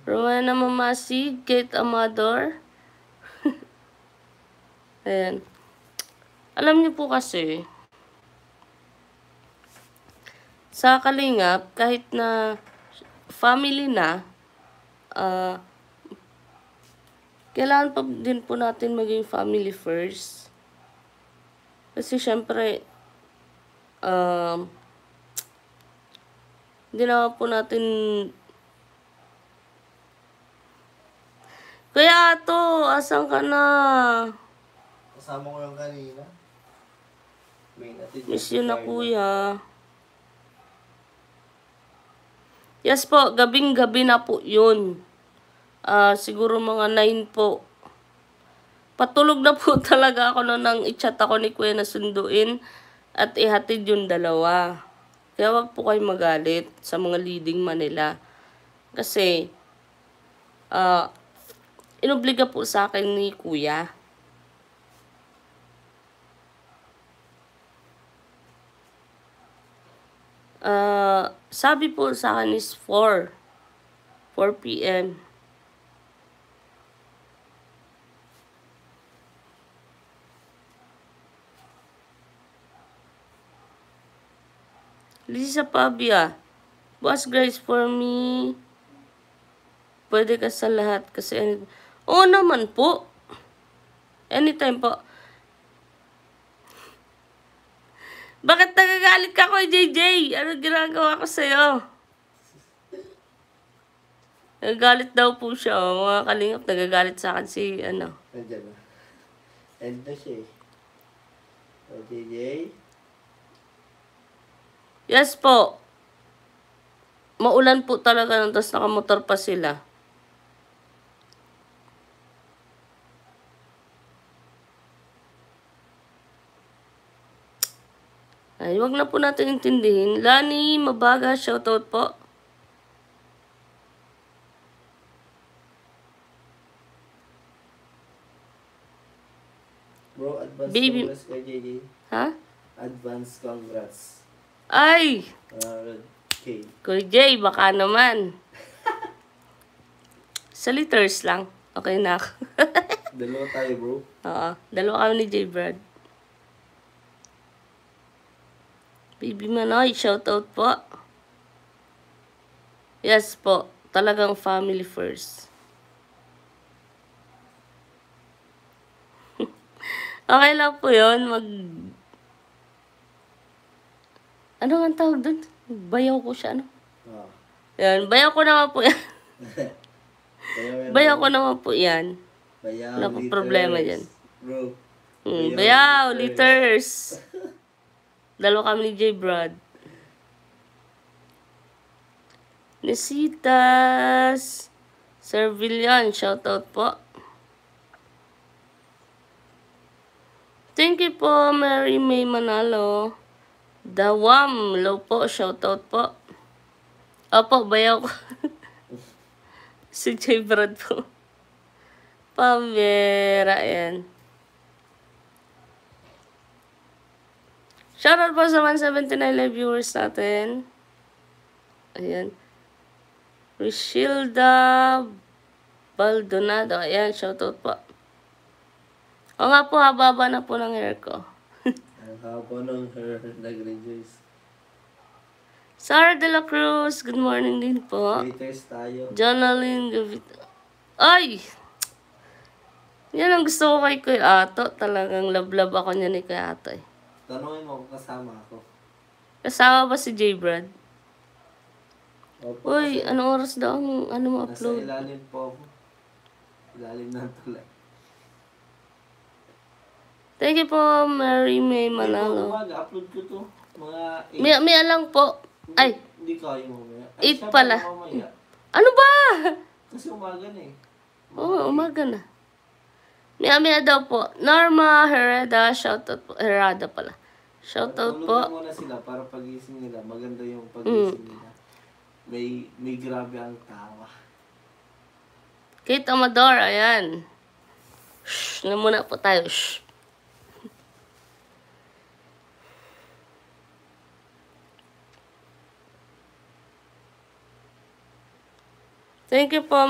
Rowena Mamasig, Kate Amador. Ayan. Alam niyo po kasi, sa Kalingap, kahit na family na, kailangan pa din po natin maging family first. Kasi syempre, hindi naman po natin... Kuya Ato, asan ka na? Kasama ko lang kanina. Miss you na kuya. Yes po, gabing-gabi na po yun. Siguro mga 9 po. Patulog na po talaga ako nang i-chat ako ni kuya na sunduin at ihatid yung dalawa. Kaya wag po kayo magalit sa mga leading Manila. Kasi, inobliga po sa akin ni kuya. Sabi po sa akin is 4 p.m. Lisa Pabia, Boss Grace, for me, pwede ka sa lahat kasi oo naman po. Anytime po. Bakit nagagalit ka ko, JJ? Ano ginagawa ko sa'yo? Nagagalit daw po siya. Mga kalingap, nagagalit sa akin si, Nandiyan na. End na siya eh. O, JJ? Yes po. Maulan po talaga nung tapos nakamotor pa sila. Ay, wag na po natin intindihin. Lani, Mabaga, shoutout po. Bro, advance Baby. congrats kay JJ. Ha? Advance congrats. Ay! 100K. Kuya Jay, baka naman. Sa liters lang. Okay na ako. Dalawa tayo, bro. Oo. Dalawa kami ni J. Brad. Baby Manoy, shoutout po. Yes po. Talagang family first. Okay lang po yun. Ano nga ang tawag doon? Bayaw ko siya, ano? Oh. Yan. Bayaw ko naman po yan. Bayaw ko naman po yan. Bayaw, Wala po problema dyan. Bro. Bayaw, liters. Dalawa kami ni J. Brad. Nesitas Servilian, shoutout po. Thank you po, Mary May Manalo. Dawam, low po, shoutout po. Opo, bayaw ko. Si J. Brad po. Pamera, yan. Shoutout po sa 179 live viewers natin. Ayan. Rishilda Baldonado. Ayan, shoutout po. O nga po, haba na po ng hair ko. Ang haba ng hair, nag-rejoice. Sarah De La Cruz, good morning din po. Haters tayo. Jonaline Gavito. Ay! Yan ang gusto ko kay Kuya Ato. Talagang love-love ako niya ni Kuya Ato eh. Tanungin mo kung kasama ako. Kasama ba si J. Brad? Opo, Uy, kasi anong oras daw mo nasa upload? ilalim po ako. Ilalim ng tulay. Thank you po, Mary May Manalo. Upload ko to. Mga 8. May lang po. Ay, Hindi kaya mamaya. 8 pala. Mamaya. Ano ba? Kasi umaga na eh. Oo, umaga na. Maya daw po. Norma Hereda, shoutout po. Herada pala. Shoutout Tulog po. na muna sila para pagising nila. Maganda yung pagising nila. May grabe ang tawa. Kate Amador, ayan. Shh, na muna po tayo. Shh. Thank you po.